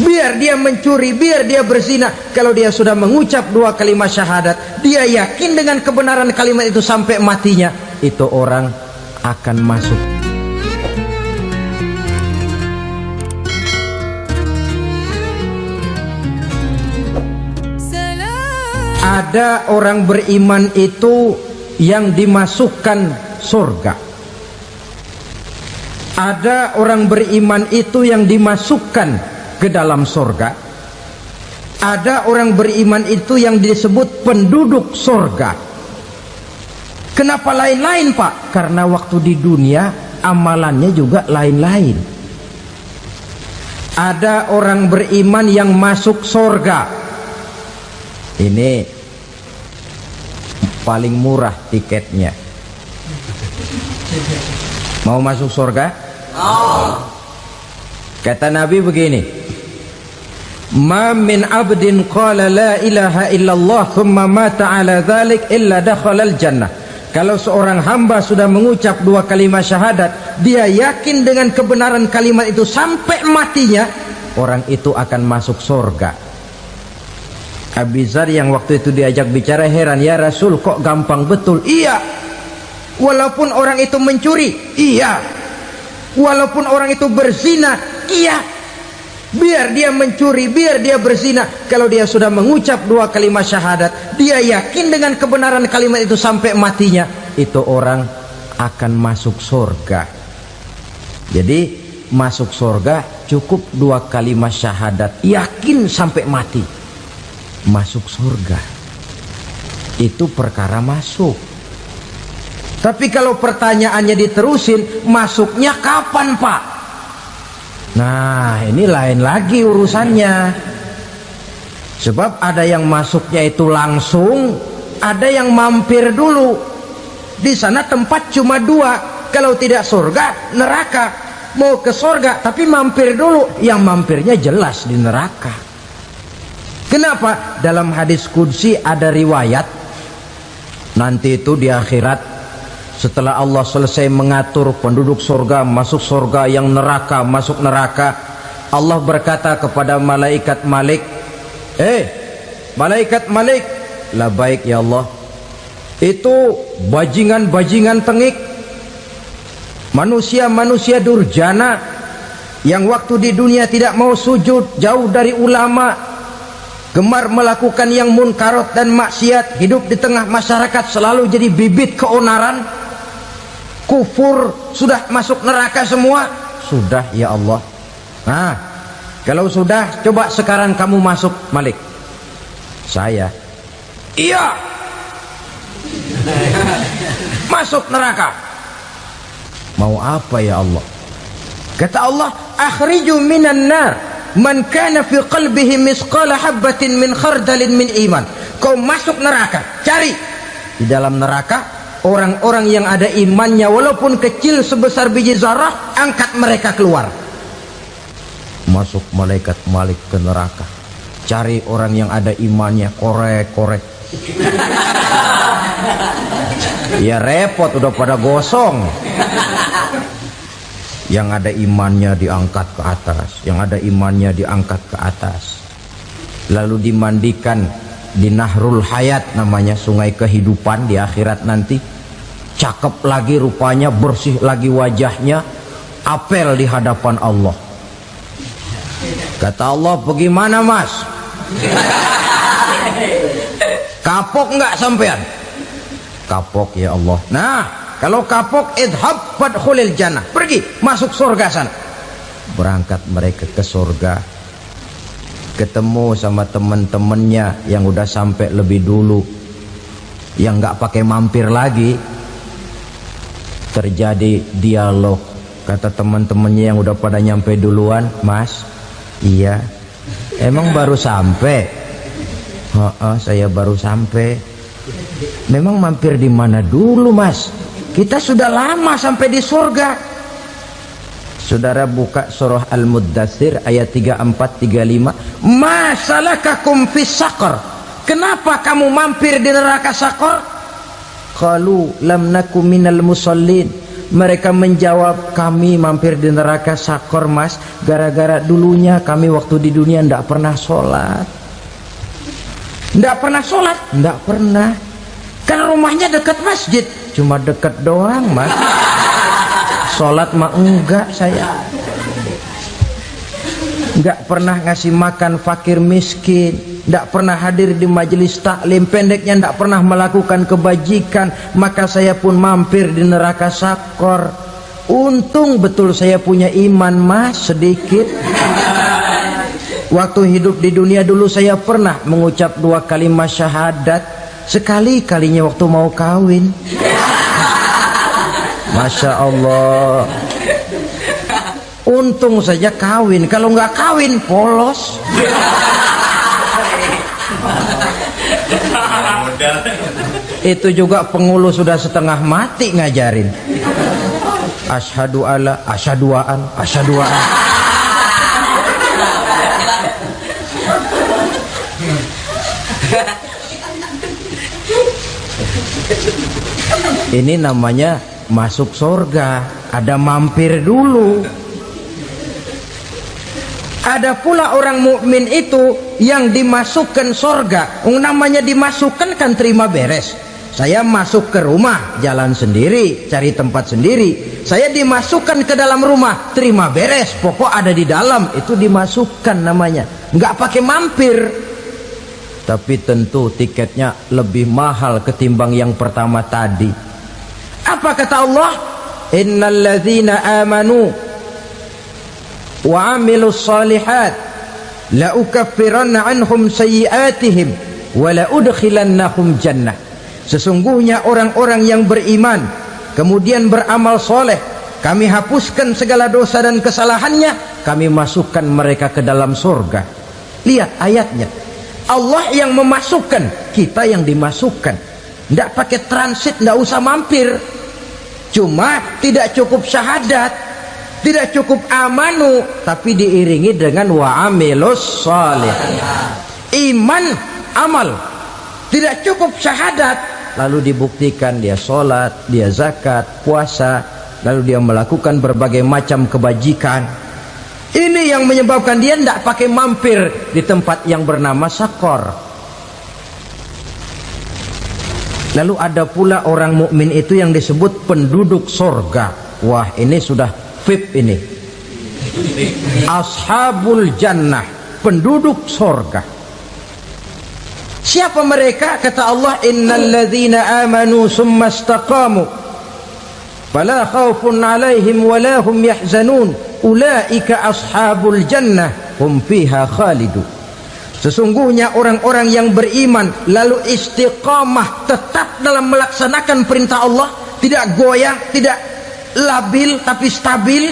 biar dia mencuri, biar dia berzina, kalau dia sudah mengucap 2 kalimat syahadat, dia yakin dengan kebenaran kalimat itu sampai matinya, itu orang akan masuk. Ada orang beriman itu yang dimasukkan surga. Ada orang beriman itu yang dimasukkan ke dalam surga. Ada orang beriman itu yang disebut penduduk surga. Kenapa lain-lain, Pak? Karena waktu di dunia amalannya juga lain-lain. Ada orang beriman yang masuk surga. Ini paling murah tiketnya. Mau masuk surga? Kata Nabi begini, ma min abdin qala la ilaha illallah thumma mata ala dhalik illa dakhalal jannah. Kalau seorang hamba sudah mengucap 2 kalimat syahadat, dia yakin dengan kebenaran kalimat itu sampai matinya, orang itu akan masuk surga. Abi Dzar yang waktu itu diajak bicara heran, ya Rasul, kok gampang betul? Iya, walaupun orang itu mencuri, iya, walaupun orang itu berzina, iya, biar dia mencuri, biar dia berzina, kalau dia sudah mengucap 2 kalimat syahadat, dia yakin dengan kebenaran kalimat itu sampai matinya, itu orang akan masuk surga. Jadi masuk surga cukup 2 kalimat syahadat, yakin sampai mati, masuk surga. Itu perkara masuk. Tapi kalau pertanyaannya diterusin, masuknya kapan, Pak? Nah, ini lain lagi urusannya. Sebab ada yang masuknya itu langsung, ada yang mampir dulu. Di sana tempat cuma 2, kalau tidak surga, neraka. Mau ke surga tapi mampir dulu, yang mampirnya jelas di neraka. Kenapa? Dalam hadis qudsi ada riwayat, nanti itu di akhirat, setelah Allah selesai mengatur penduduk surga masuk surga, yang neraka masuk neraka, Allah berkata kepada malaikat Malik, malaikat Malik, labaik ya Allah, itu bajingan-bajingan tengik, manusia-manusia durjana yang waktu di dunia tidak mau sujud, jauh dari ulama, gemar melakukan yang munkarat dan maksiat, hidup di tengah masyarakat selalu jadi bibit keonaran, kufur, sudah masuk neraka semua. Sudah ya Allah. Nah, kalau sudah, coba sekarang kamu masuk, Malik. Saya, iya, masuk neraka. Mau apa ya Allah? Kata Allah, akhriju minan nar man kana fi qalbihi misqala habatin min khardalin min iman. Kau masuk neraka, cari di dalam neraka orang-orang yang ada imannya walaupun kecil sebesar biji zarah, angkat mereka keluar. Masuk malaikat Malik ke neraka, cari orang yang ada imannya, korek-korek. Ya repot, udah pada gosong. Yang ada imannya diangkat ke atas, yang ada imannya diangkat ke atas, lalu dimandikan di Nahrul Hayat, namanya sungai kehidupan di akhirat nanti. Cakep lagi rupanya, bersih lagi wajahnya, apel di hadapan Allah. Kata Allah, bagaimana Mas? Kapok nggak sampean? Kapok ya Allah. Nah, kalau kapok, idhab fadkhulil jannah, pergi masuk surga sana. Berangkat mereka ke surga, ketemu sama teman-temannya yang udah sampai lebih dulu, yang nggak pakai mampir lagi. Terjadi dialog. Kata teman-temannya yang udah pada nyampe duluan, Mas, iya, emang baru sampai? Saya baru sampai. Memang mampir di mana dulu, Mas? Kita sudah lama sampai di surga. Saudara buka surah Al-Muddatsir ayat 34-35. Ma salakakum fis saqar? Kenapa kamu mampir di neraka Saqar? Qalu lam nakum minal musallin. Mereka menjawab, kami mampir di neraka Sakor mas, gara-gara dulunya kami waktu di dunia tidak pernah sholat. Tidak pernah sholat? Tidak pernah. Kan rumahnya dekat masjid, cuma dekat doang mas. Sholat mah enggak saya. Enggak pernah ngasih makan fakir miskin, enggak pernah hadir di majelis taklim, pendeknya enggak pernah melakukan kebajikan, maka saya pun mampir di neraka Sakor. Untung betul saya punya iman mas sedikit. Waktu hidup di dunia dulu saya pernah mengucap 2 kalimat syahadat, sekali-kalinya waktu mau kawin. Masya Allah. Untung saja kawin, kalau nggak kawin polos. Itu juga pengulu sudah setengah mati ngajarin. Asyhadu alla, asyaduaan, asyaduaan. Ini namanya masuk surga, ada mampir dulu. Ada pula orang mukmin itu yang dimasukkan surga. Namanya dimasukkan kan terima beres. Saya masuk ke rumah, jalan sendiri, cari tempat sendiri. Saya dimasukkan ke dalam rumah, terima beres, pokok ada di dalam, itu dimasukkan namanya. Nggak pakai mampir. Tapi tentu tiketnya lebih mahal ketimbang yang pertama tadi. Apa kata Allah? Innal ladzina amanu wa amilus salihat la ukaffiranna anhum sayyi'atihim wa la udkhilannahum jannah. Sesungguhnya orang-orang yang beriman kemudian beramal soleh, kami hapuskan segala dosa dan kesalahannya, kami masukkan mereka ke dalam surga. Lihat ayatnya, Allah yang memasukkan, kita yang dimasukkan. Tidak pakai transit, tidak usah mampir. Cuma tidak cukup syahadat, tidak cukup amanu, tapi diiringi dengan wa'amilus salih. Iman, amal. Tidak cukup syahadat, lalu dibuktikan dia sholat, dia zakat, puasa, lalu dia melakukan berbagai macam kebajikan. Ini yang menyebabkan dia tidak pakai mampir di tempat yang bernama Sakor. Lalu ada pula orang mukmin itu yang disebut penduduk surga. Wah, ini sudah VIP ini. Ashabul jannah, penduduk surga. Siapa mereka? Kata Allah, innal ladzina amanu summa istaqamu fala khaufun 'alaihim wala hum yahzanun ulaika ashabul jannah hum fiha khalidun. Sesungguhnya orang-orang yang beriman lalu istiqamah, tetap dalam melaksanakan perintah Allah, tidak goyah, tidak labil tapi stabil,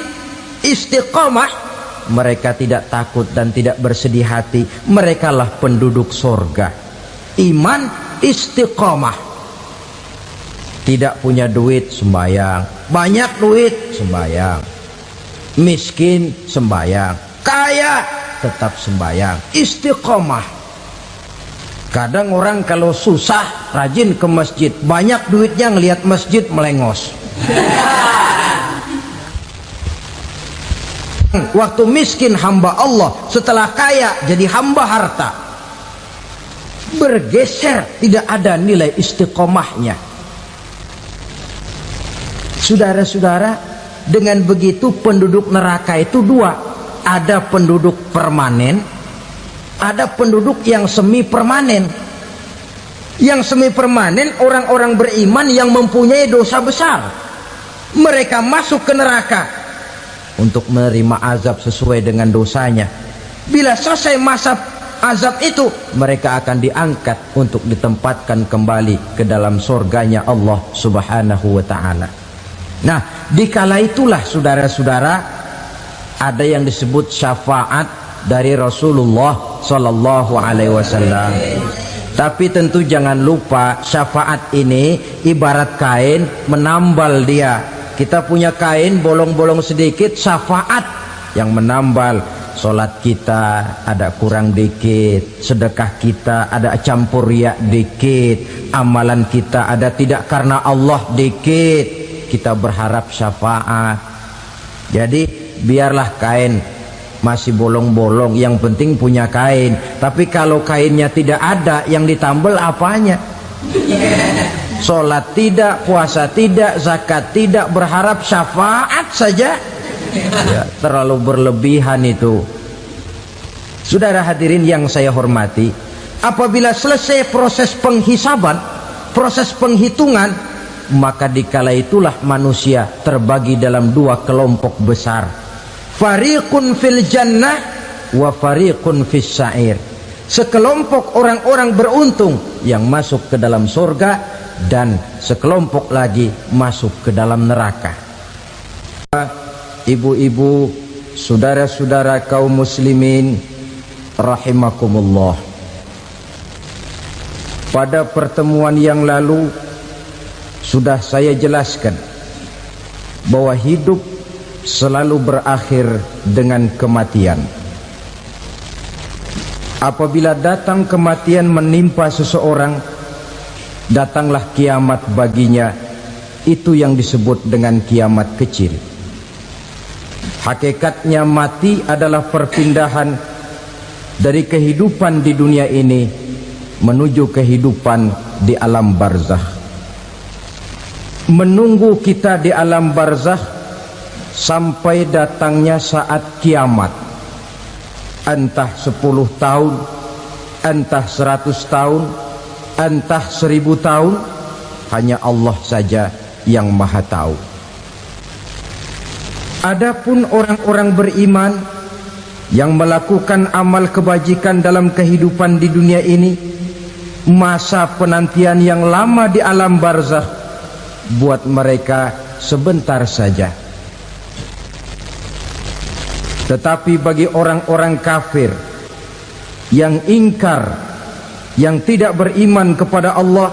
istiqamah, mereka tidak takut dan tidak bersedih hati. Merekalah penduduk surga. Iman, istiqamah. Tidak punya duit, sembayang. Banyak duit, sembayang. Miskin, sembayang. Kaya, tetap sembayang. Istiqamah. Kadang orang kalau susah rajin ke masjid, banyak duitnya ngelihat masjid melengos. Waktu miskin hamba Allah, setelah kaya jadi hamba harta. Bergeser, tidak ada nilai istiqomahnya. Saudara-saudara, dengan begitu penduduk neraka itu dua. Ada penduduk permanen, ada penduduk yang semi permanen. Yang semi permanen orang-orang beriman yang mempunyai dosa besar. Mereka masuk ke neraka untuk menerima azab sesuai dengan dosanya. Bila selesai masa azab itu, mereka akan diangkat untuk ditempatkan kembali ke dalam surganya Allah Subhanahu wa ta'ala. Nah, dikala itulah saudara-saudara, ada yang disebut syafaat dari Rasulullah Sallallahu Alaihi Wasallam. Tapi tentu jangan lupa, syafaat ini ibarat kain menambal dia. Kita punya kain bolong-bolong sedikit, syafaat yang menambal. Solat kita ada kurang dikit, sedekah kita ada campur riak dikit, amalan kita ada tidak karena Allah dikit. kita berharap syafaat. Jadi biarlah kain masih bolong-bolong, yang penting punya kain. Tapi kalau kainnya tidak ada, yang ditambal apanya? Sholat tidak, puasa tidak, zakat tidak, berharap syafaat saja. Ya, terlalu berlebihan itu. Saudara hadirin yang saya hormati, apabila selesai proses penghisaban, proses penghitungan, maka dikala itulah manusia terbagi dalam dua kelompok besar. Fariqun fil jannah wa fariqun fis sa'ir. Sekelompok orang-orang beruntung yang masuk ke dalam surga, dan sekelompok lagi masuk ke dalam neraka. Ibu-ibu, saudara-saudara kaum muslimin rahimakumullah, pada pertemuan yang lalu sudah saya jelaskan bahwa hidup selalu berakhir dengan kematian. Apabila datang kematian menimpa seseorang, datanglah kiamat baginya. Itu yang disebut dengan kiamat kecil. Hakikatnya mati adalah perpindahan dari kehidupan di dunia ini menuju kehidupan di alam barzakh. Menunggu kita di alam barzakh sampai datangnya saat kiamat, entah 10 tahun, entah 100 tahun, entah 1000 tahun, hanya Allah saja yang maha tahu. Adapun orang-orang beriman yang melakukan amal kebajikan dalam kehidupan di dunia ini, masa penantian yang lama di alam barzakh buat mereka sebentar saja. Tetapi bagi orang-orang kafir yang ingkar, yang tidak beriman kepada Allah,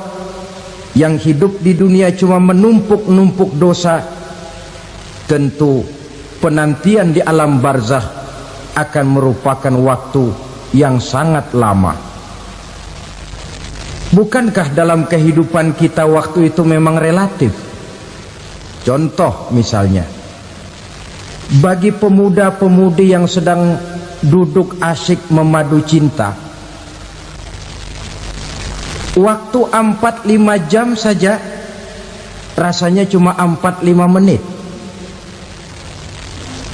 yang hidup di dunia cuma menumpuk-numpuk dosa, tentu penantian di alam barzakh akan merupakan waktu yang sangat lama. Bukankah dalam kehidupan kita waktu itu memang relatif? Contoh misalnya, bagi pemuda-pemudi yang sedang duduk asyik memadu cinta, waktu 4-5 jam saja rasanya cuma 4-5 menit.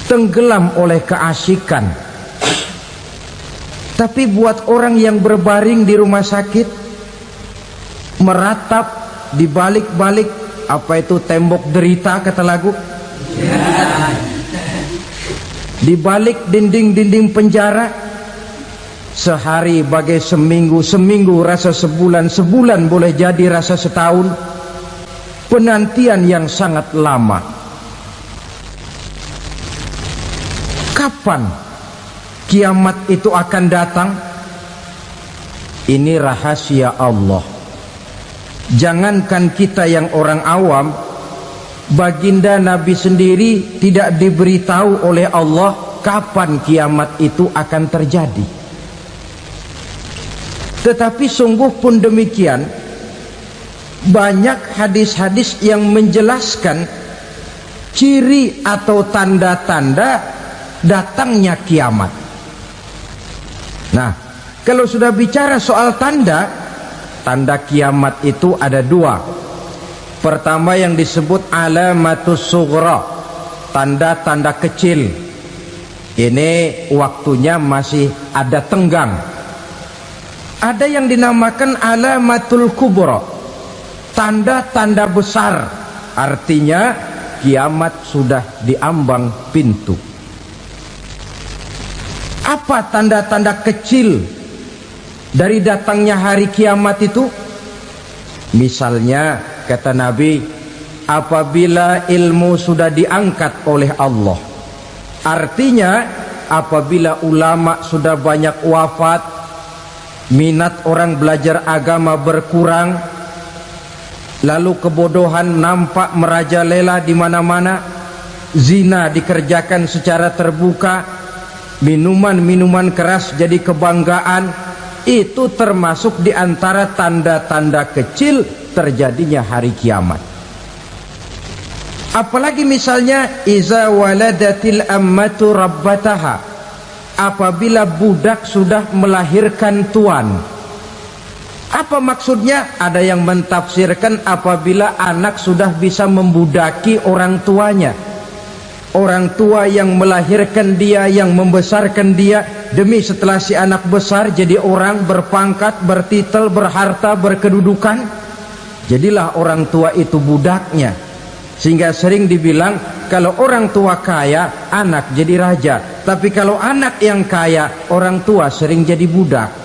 Tenggelam oleh keasikan. Tapi buat orang yang berbaring di rumah sakit, meratap di balik-balik apa itu tembok derita kata lagu, di balik dinding-dinding penjara, sehari bagai seminggu, seminggu rasa sebulan, sebulan boleh jadi rasa setahun. Penantian yang sangat lama. Kapan kiamat itu akan datang? Ini rahasia Allah. Jangankan kita yang orang awam, baginda Nabi sendiri tidak diberitahu oleh Allah kapan kiamat itu akan terjadi. Tetapi sungguh pun demikian, banyak hadis-hadis yang menjelaskan ciri atau tanda-tanda datangnya kiamat. Nah, kalau sudah bicara soal tanda, tanda kiamat itu ada dua. Pertama yang disebut alamatus sughra, tanda-tanda kecil. Ini waktunya masih ada tenggang. Ada yang dinamakan alamatul kubra, tanda-tanda besar, artinya kiamat sudah diambang pintu. Apa tanda-tanda kecil dari datangnya hari kiamat itu? Misalnya kata Nabi, apabila ilmu sudah diangkat oleh Allah, artinya apabila ulama sudah banyak wafat, minat orang belajar agama berkurang, lalu kebodohan nampak merajalela di mana-mana, zina dikerjakan secara terbuka, minuman-minuman keras jadi kebanggaan, itu termasuk di antara tanda-tanda kecil terjadinya hari kiamat. Apalagi misalnya iza waladatil ammatu rabbataha, apabila budak sudah melahirkan tuan. Apa maksudnya? Ada yang mentafsirkan apabila anak sudah bisa membudaki orang tuanya. Orang tua yang melahirkan dia, yang membesarkan dia, demi setelah si anak besar jadi orang berpangkat, bertitel, berharta, berkedudukan, jadilah orang tua itu budaknya. Sehingga sering dibilang kalau orang tua kaya, anak jadi raja. Tapi kalau anak yang kaya, orang tua sering jadi budak.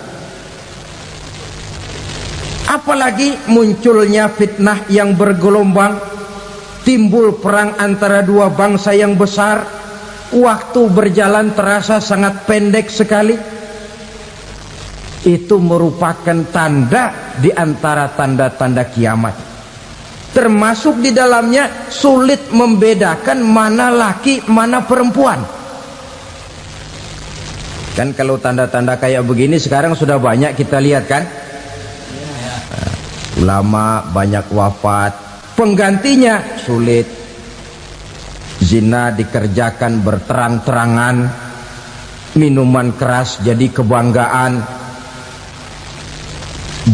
Apalagi munculnya fitnah yang bergelombang, timbul perang antara dua bangsa yang besar, waktu berjalan terasa sangat pendek sekali. Itu merupakan tanda di antara tanda-tanda kiamat. Termasuk di dalamnya sulit membedakan mana laki, mana perempuan. Kan kalau tanda-tanda kayak begini sekarang sudah banyak kita lihat kan. Ulama banyak wafat, penggantinya sulit. Zina dikerjakan berterang-terangan, minuman keras jadi kebanggaan,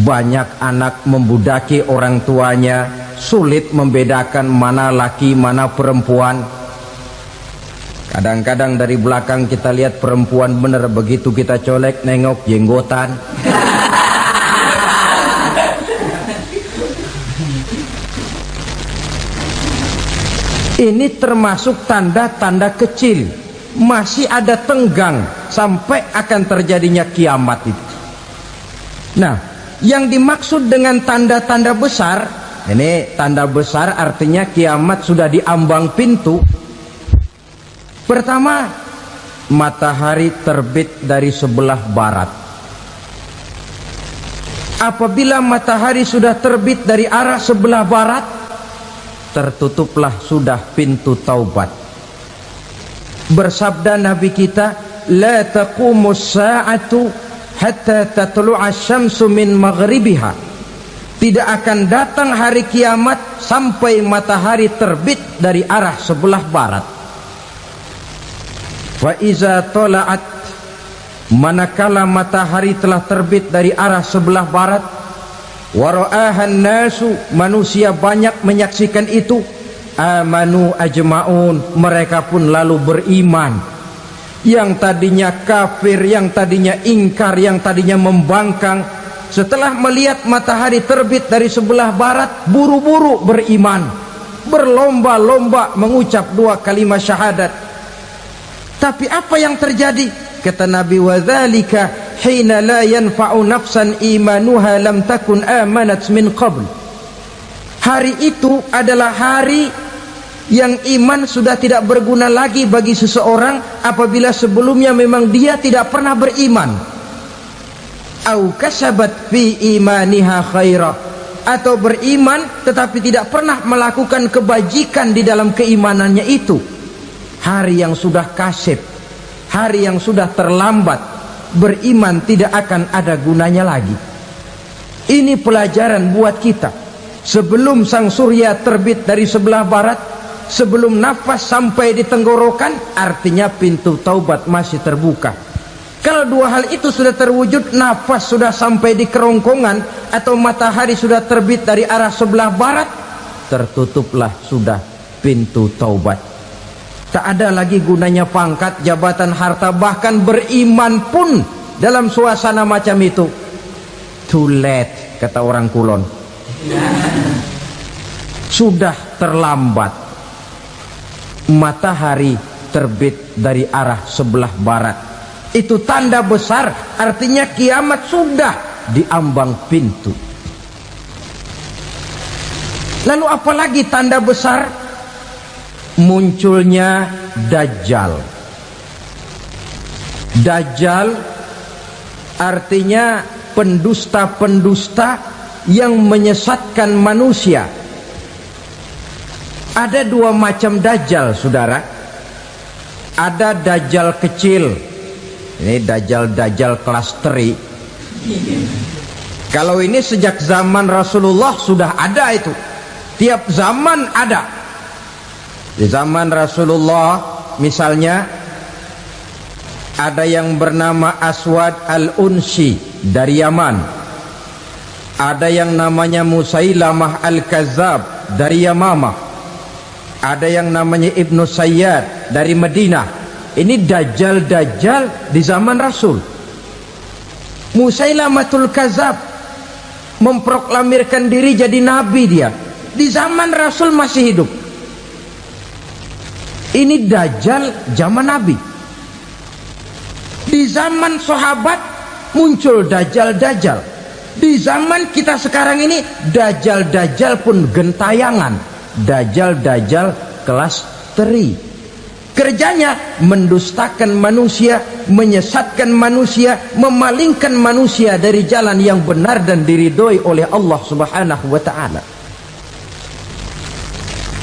banyak anak membudaki orang tuanya, sulit membedakan mana laki mana perempuan. Kadang-kadang dari belakang kita lihat perempuan bener, begitu kita colek nengok jenggotan. Ini termasuk tanda-tanda kecil, masih ada tenggang sampai akan terjadinya kiamat itu. Nah, yang dimaksud dengan tanda-tanda besar, ini tanda besar artinya kiamat sudah diambang pintu. Pertama, matahari terbit dari sebelah barat. Apabila matahari sudah terbit dari arah sebelah barat, tertutuplah sudah pintu taubat. Bersabda Nabi kita, la taqumus sa'atu hatta tatlu'a syamsu min maghribiha. Tidak akan datang hari kiamat sampai matahari terbit dari arah sebelah barat. Wa iza tala'at, manakala matahari telah terbit dari arah sebelah barat, wara'ahan nasu, manusia banyak menyaksikan itu, amanu ajma'un, mereka pun lalu beriman. Yang tadinya kafir, yang tadinya ingkar, yang tadinya membangkang, setelah melihat matahari terbit dari sebelah barat, buru-buru beriman, berlomba-lomba mengucap dua kalimat syahadat. Tapi apa yang terjadi? Kata Nabi, wadzalika hina la yanfa'u nafsan imanuha lam takun amanat min qabl. Hari itu adalah hari yang iman sudah tidak berguna lagi bagi seseorang apabila sebelumnya memang dia tidak pernah beriman. Au kasabat fi imaniha khaira, atau beriman tetapi tidak pernah melakukan kebajikan di dalam keimanannya itu. Hari yang sudah kasib, hari yang sudah terlambat, beriman tidak akan ada gunanya lagi. Ini pelajaran buat kita. Sebelum sang surya terbit dari sebelah barat, sebelum nafas sampai di tenggorokan, artinya pintu taubat masih terbuka. Kalau dua hal itu sudah terwujud, nafas sudah sampai di kerongkongan atau matahari sudah terbit dari arah sebelah barat, tertutuplah sudah pintu taubat. Tak ada lagi gunanya pangkat, jabatan, harta, bahkan beriman pun dalam suasana macam itu too late, kata orang Kulon. Sudah terlambat. Matahari terbit dari arah sebelah barat, itu tanda besar, artinya kiamat sudah diambang pintu. Lalu apalagi tanda besar? Munculnya Dajjal. Dajjal artinya pendusta-pendusta yang menyesatkan manusia. Ada dua macam Dajjal, saudara. Ada Dajjal kecil, ini Dajjal kelas 3. Kalau ini sejak zaman Rasulullah sudah ada itu, tiap zaman ada. Di zaman Rasulullah misalnya ada yang bernama Aswad al-Unsi dari Yaman, ada yang namanya Musailamah al-Kazzab dari Yamamah, ada yang namanya Ibnu Sayyad dari Madinah. Ini dajjal-dajjal di zaman Rasul. Musailamatul Kazzab memproklamirkan diri jadi nabi, dia di zaman Rasul masih hidup. Ini dajjal zaman Nabi. Di zaman sahabat muncul dajjal-dajjal. Di zaman kita sekarang ini dajjal-dajjal pun gentayangan. Dajjal-dajjal kelas teri. Kerjanya mendustakan manusia, menyesatkan manusia, memalingkan manusia dari jalan yang benar dan diridhoi oleh Allah Subhanahu wa taala.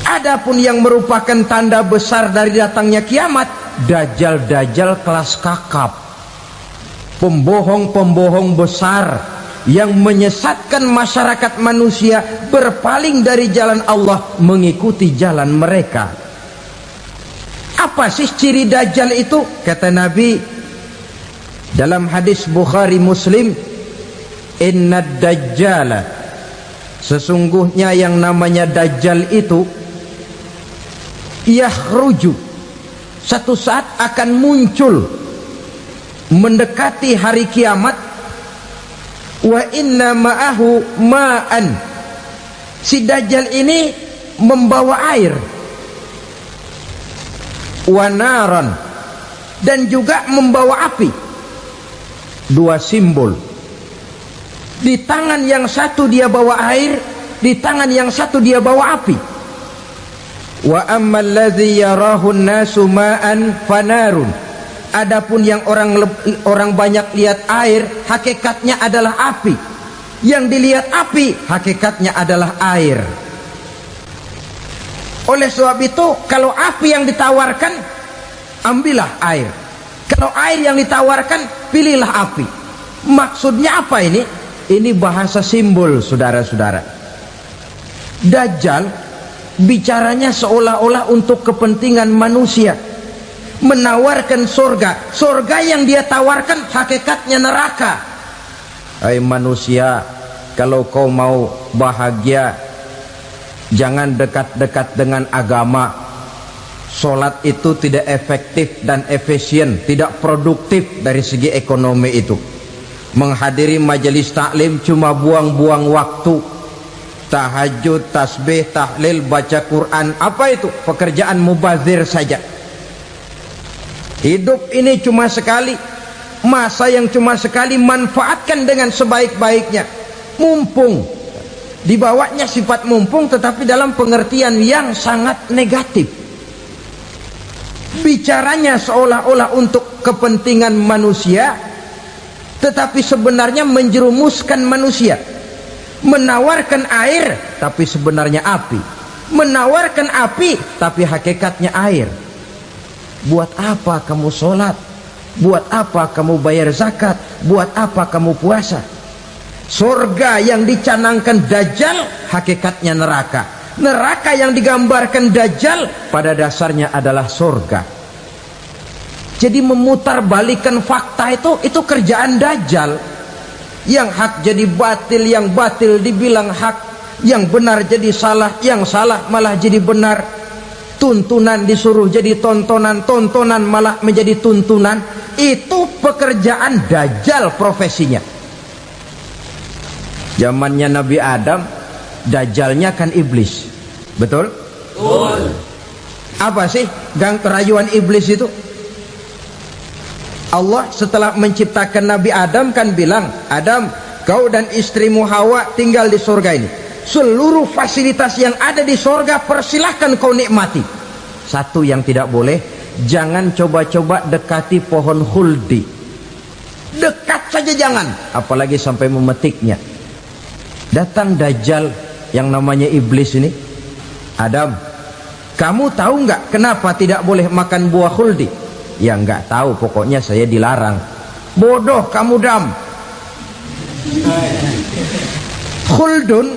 Adapun yang merupakan tanda besar dari datangnya kiamat, dajjal-dajjal kelas kakap, pembohong-pembohong besar yang menyesatkan masyarakat manusia berpaling dari jalan Allah mengikuti jalan mereka. Apa sih ciri dajjal itu? Kata Nabi dalam hadis Bukhari Muslim, "Innad dajjala", sesungguhnya yang namanya dajjal itu yakhruju, satu saat akan muncul mendekati hari kiamat. Wa inna ma'ahu ma'an, si dajjal ini membawa air, wa naran, dan juga membawa api. Dua simbol. Di tangan yang satu dia bawa air, di tangan yang satu dia bawa api. Wa ammal ladzi yarahu an-nasu ma'an fanarun, adapun yang orang banyak lihat air, hakikatnya adalah api. Yang dilihat api, hakikatnya adalah air. Oleh sebab itu, kalau api yang ditawarkan, ambillah air. Kalau air yang ditawarkan, pilihlah api. Maksudnya apa ini? Ini bahasa simbol, saudara-saudara. Dajjal bicaranya seolah-olah untuk kepentingan manusia, menawarkan surga. Surga yang dia tawarkan hakikatnya neraka. Hai manusia, kalau kau mau bahagia, jangan dekat-dekat dengan agama. Sholat itu tidak efektif dan efisien, tidak produktif dari segi ekonomi itu. Menghadiri majelis taklim cuma buang-buang waktu. Tahajud, tasbih, tahlil, baca Quran, apa itu? Pekerjaan mubazir saja. Hidup ini cuma sekali, masa yang cuma sekali, manfaatkan dengan sebaik-baiknya. Mumpung, dibawanya sifat mumpung, tetapi dalam pengertian yang sangat negatif. Bicaranya seolah-olah untuk kepentingan manusia, tetapi sebenarnya menjerumuskan manusia. Menawarkan air, tapi sebenarnya api. Menawarkan api, tapi hakikatnya air. Buat apa kamu sholat? Buat apa kamu bayar zakat? Buat apa kamu puasa? Surga yang dicanangkan dajjal, hakikatnya neraka. Neraka yang digambarkan dajjal, pada dasarnya adalah surga. Jadi memutarbalikkan fakta itu kerjaan dajjal. Yang hak jadi batil, yang batil dibilang hak, yang benar jadi salah, yang salah malah jadi benar. Tuntunan disuruh jadi tontonan, tontonan malah menjadi tuntunan. Itu pekerjaan dajjal profesinya. Zamannya Nabi Adam, dajjalnya kan iblis. Betul? Betul. Apa sih gang kerayuan iblis itu? Allah setelah menciptakan Nabi Adam kan bilang, Adam, kau dan istrimu Hawa tinggal di surga ini. Seluruh fasilitas yang ada di surga persilahkan kau nikmati. Satu yang tidak boleh, jangan coba-coba dekati pohon khuldi. Dekat saja jangan, apalagi sampai memetiknya. Datang dajjal yang namanya iblis ini. Adam, kamu tahu nggak kenapa tidak boleh makan buah khuldi? Ya nggak tahu, pokoknya saya dilarang. Bodoh kamu Dam. Khuldun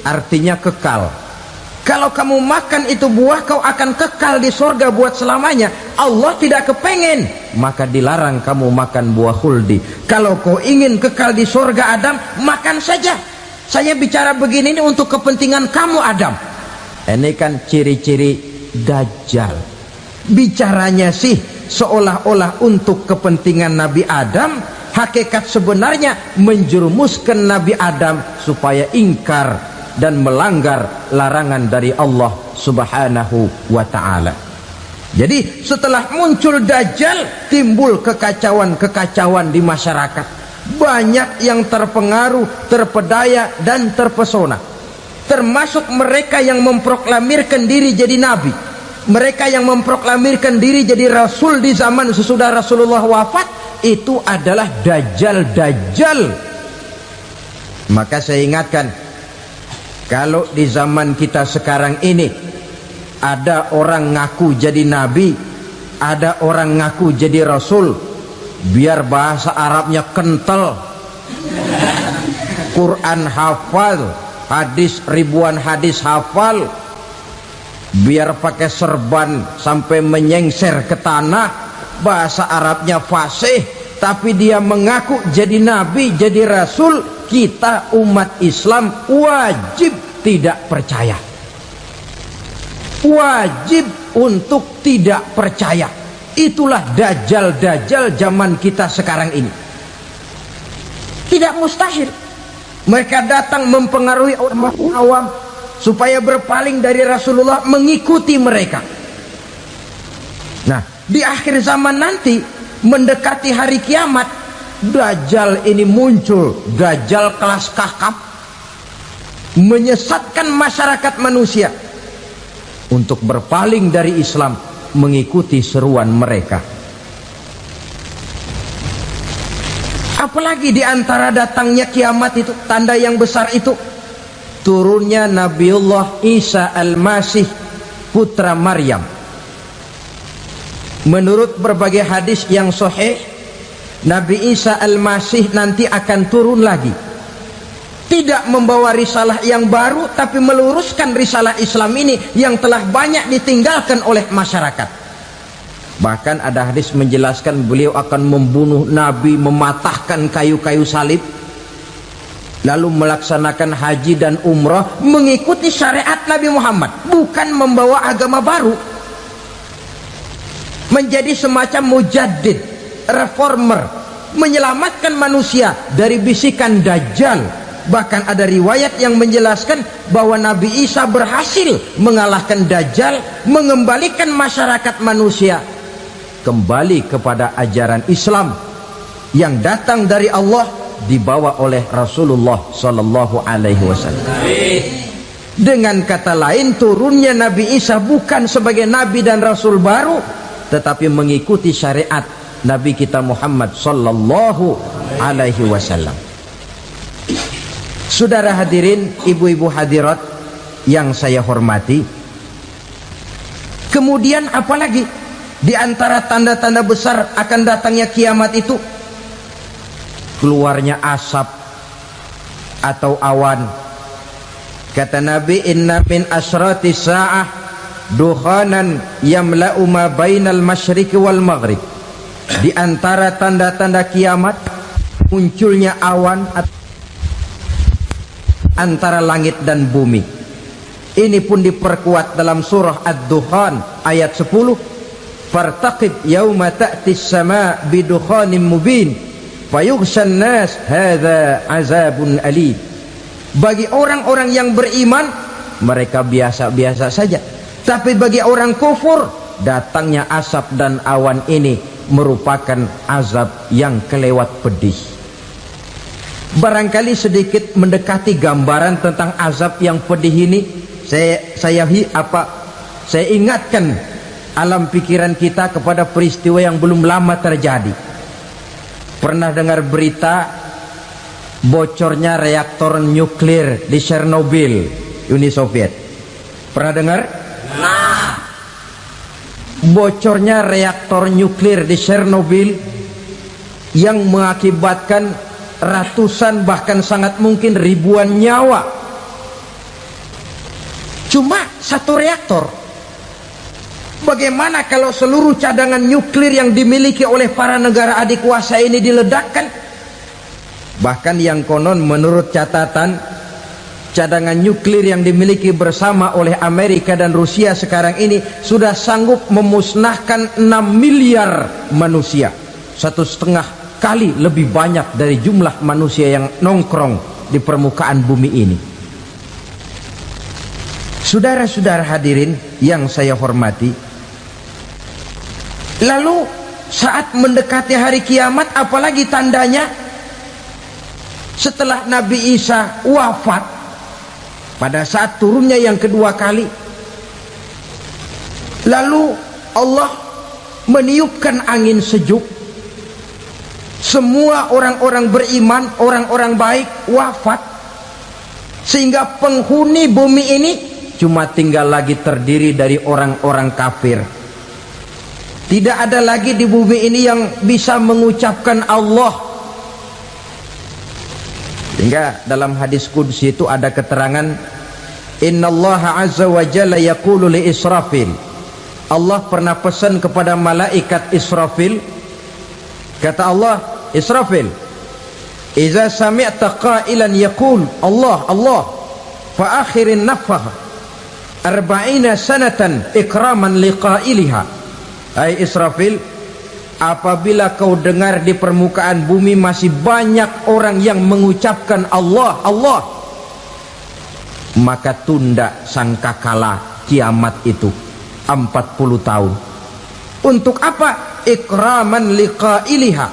artinya kekal. Kalau kamu makan itu buah, kau akan kekal di surga buat selamanya. Allah tidak kepengen, maka dilarang kamu makan buah khuldi. Kalau kau ingin kekal di surga Adam, makan saja. Saya bicara begini ini untuk kepentingan kamu Adam. Ini kan ciri-ciri Dajjal. Bicaranya sih seolah-olah untuk kepentingan Nabi Adam, hakikat sebenarnya menjerumuskan Nabi Adam supaya ingkar dan melanggar larangan dari Allah Subhanahu wa ta'ala. Jadi setelah muncul Dajjal, timbul kekacauan-kekacauan di masyarakat. Banyak yang terpengaruh, terpedaya dan terpesona, termasuk mereka yang memproklamirkan diri jadi nabi, mereka yang memproklamirkan diri jadi rasul di zaman sesudah Rasulullah wafat. Itu adalah Dajjal. Maka saya ingatkan, kalau di zaman kita sekarang ini ada orang ngaku jadi nabi, ada orang ngaku jadi rasul, biar bahasa Arabnya kental, Quran hafal, hadis ribuan hadis hafal, biar pakai serban sampai menyengser ke tanah, bahasa Arabnya fasih, tapi dia mengaku jadi nabi, jadi rasul. Kita umat Islam wajib tidak percaya, wajib untuk tidak percaya. Itulah Dajjal zaman kita sekarang ini. Tidak mustahil mereka datang mempengaruhi orang awam supaya berpaling dari Rasulullah, mengikuti mereka. Nah, di akhir zaman nanti, mendekati hari kiamat, Dajjal ini muncul, Dajjal kelas kakap, menyesatkan masyarakat manusia untuk berpaling dari Islam, mengikuti seruan mereka. Apalagi di antara datangnya kiamat itu, tanda yang besar itu, turunnya Nabiullah Isa Al-Masih, putra Maryam. Menurut berbagai hadis yang sahih, Nabi Isa Al-Masih nanti akan turun lagi, tidak membawa risalah yang baru, tapi meluruskan risalah Islam ini yang telah banyak ditinggalkan oleh masyarakat. Bahkan ada hadis menjelaskan beliau akan membunuh Nabi, mematahkan kayu-kayu salib, lalu melaksanakan haji dan umrah mengikuti syariat Nabi Muhammad, bukan membawa agama baru, menjadi semacam mujaddid, reformer, menyelamatkan manusia dari bisikan Dajjal. Bahkan ada riwayat yang menjelaskan bahwa Nabi Isa berhasil mengalahkan Dajjal, mengembalikan masyarakat manusia kembali kepada ajaran Islam yang datang dari Allah, dibawa oleh Rasulullah Sallallahu Alaihi Wasallam. Dengan kata lain, turunnya Nabi Isa bukan sebagai Nabi dan Rasul baru, tetapi mengikuti syariat Nabi kita Muhammad Sallallahu Alaihi Wasallam. Saudara hadirin, ibu-ibu hadirat yang saya hormati, kemudian apalagi di antara tanda-tanda besar akan datangnya kiamat itu? Keluarnya asap atau awan. Kata Nabi, inna min asyrati sa'ah dukhanan yamla'u ma bainal masyriqi wal maghrib. Di antara tanda-tanda kiamat, munculnya awan antara langit dan bumi. Ini pun diperkuat dalam surah Ad-Dukhan ayat 10. Fartaqib yauma ta'ti as-sama' bidukhanin mubin fayughshan nas hadza azabun alim. Bagi orang-orang yang beriman, mereka biasa-biasa saja, tapi bagi orang kufur, datangnya asap dan awan ini merupakan azab yang kelewat pedih. Barangkali sedikit mendekati gambaran tentang azab yang pedih ini, saya ingatkan alam pikiran kita kepada peristiwa yang belum lama terjadi. Pernah dengar berita bocornya reaktor nuklir di Chernobyl, Uni Soviet? Pernah dengar? Bocornya reaktor nuklir di Chernobyl yang mengakibatkan ratusan bahkan sangat mungkin ribuan nyawa. cuma satu reaktor. Bagaimana kalau seluruh cadangan nuklir yang dimiliki oleh para negara adik kuasa ini diledakkan? Bahkan yang konon menurut catatan, cadangan nuklir yang dimiliki bersama oleh Amerika dan Rusia sekarang ini sudah sanggup memusnahkan 6 miliar manusia, 1,5 kali lebih banyak dari jumlah manusia yang nongkrong di permukaan bumi ini. Saudara-saudara hadirin yang saya hormati, lalu saat mendekati hari kiamat, apalagi tandanya? Setelah Nabi Isa wafat, pada saat turunnya yang kedua kali, lalu Allah meniupkan angin sejuk. Semua orang-orang beriman, orang-orang baik wafat, sehingga penghuni bumi ini cuma tinggal lagi terdiri dari orang-orang kafir. Tidak ada lagi di bumi ini yang bisa mengucapkan Allah. Sehingga dalam hadis qudsi itu ada keterangan, innallaha azza wa jalla yaqulu li Israfil. Allah pernah pesan kepada malaikat Israfil, kata Allah, Israfil, idza sami'ta qailan yaqul Allah Allah fa akhirin nafakh 40 sanatan ikraman liqailiha. Hai Israfil, apabila kau dengar di permukaan bumi masih banyak orang yang mengucapkan Allah Allah, maka tunda sangkakala kiamat itu 40 tahun. Untuk apa? Ikraman liqailiha,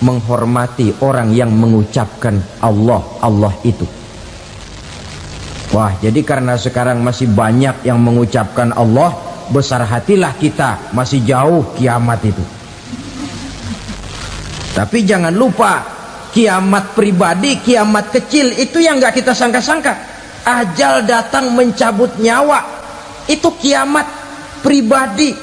menghormati orang yang mengucapkan Allah Allah itu. Wah, jadi karena sekarang masih banyak yang mengucapkan Allah, besar hatilah kita, masih jauh kiamat itu. Tapi jangan lupa, kiamat pribadi, kiamat kecil itu yang nggak kita sangka-sangka. Ajal datang mencabut nyawa, itu kiamat pribadi,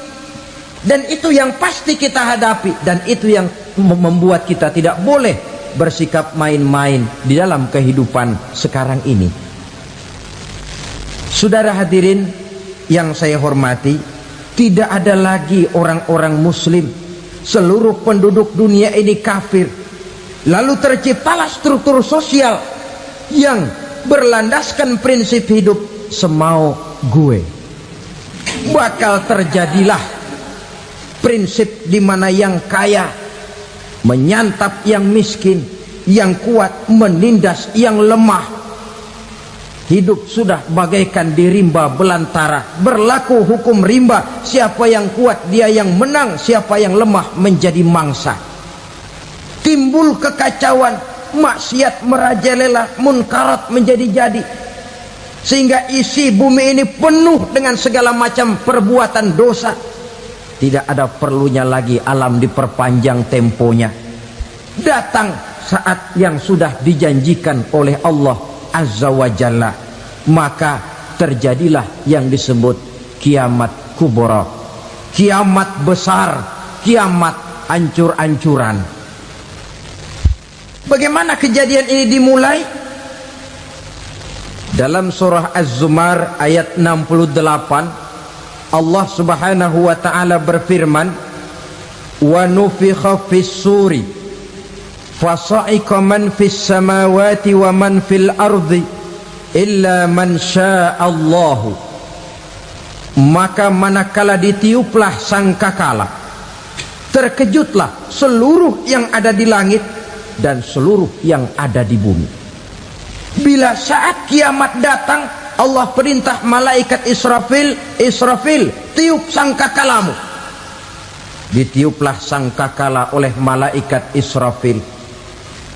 dan itu yang pasti kita hadapi, dan itu yang membuat kita tidak boleh bersikap main-main di dalam kehidupan sekarang ini. Saudara hadirin yang saya hormati, tidak ada lagi orang-orang muslim. Seluruh penduduk dunia ini kafir. Lalu terciptalah struktur sosial yang berlandaskan prinsip hidup semau gue. Bakal terjadilah prinsip di mana yang kaya menyantap yang miskin, yang kuat menindas yang lemah. Hidup sudah bagaikan di rimba belantara, berlaku hukum rimba, siapa yang kuat dia yang menang, siapa yang lemah menjadi mangsa. Timbul kekacauan, maksiat merajalela, munkarat menjadi-jadi, sehingga isi bumi ini penuh dengan segala macam perbuatan dosa. Tidak ada perlunya lagi alam diperpanjang temponya. Datang saat yang sudah dijanjikan oleh Allah Azza wa Jalla, maka terjadilah yang disebut kiamat kubra, kiamat besar, kiamat ancur-ancuran. Bagaimana kejadian ini dimulai? Dalam surah Az-Zumar ayat 68, Allah Subhanahu wa taala berfirman, wa nufikha fis suri fasa'iqa man fis samawati wa man fil ardi illa man sya'allahu. Maka manakala ditiuplah sangkakala, terkejutlah seluruh yang ada di langit dan seluruh yang ada di bumi. Bila saat kiamat datang, Allah perintah malaikat Israfil, Israfil, tiup sangkakalamu. Ditiuplah sangkakala oleh malaikat Israfil.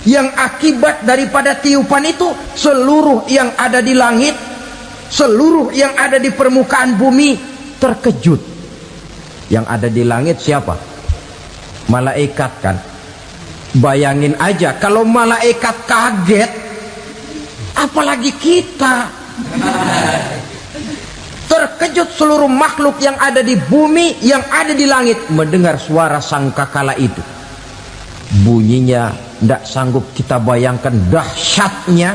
Yang akibat daripada tiupan itu, seluruh yang ada di langit, seluruh yang ada di permukaan bumi terkejut. Yang ada di langit siapa? Malaikat kan. Bayangin aja kalau malaikat kaget, apalagi kita. Terkejut seluruh makhluk yang ada di bumi, yang ada di langit mendengar suara sangkakala itu. Bunyinya tidak sanggup kita bayangkan dahsyatnya.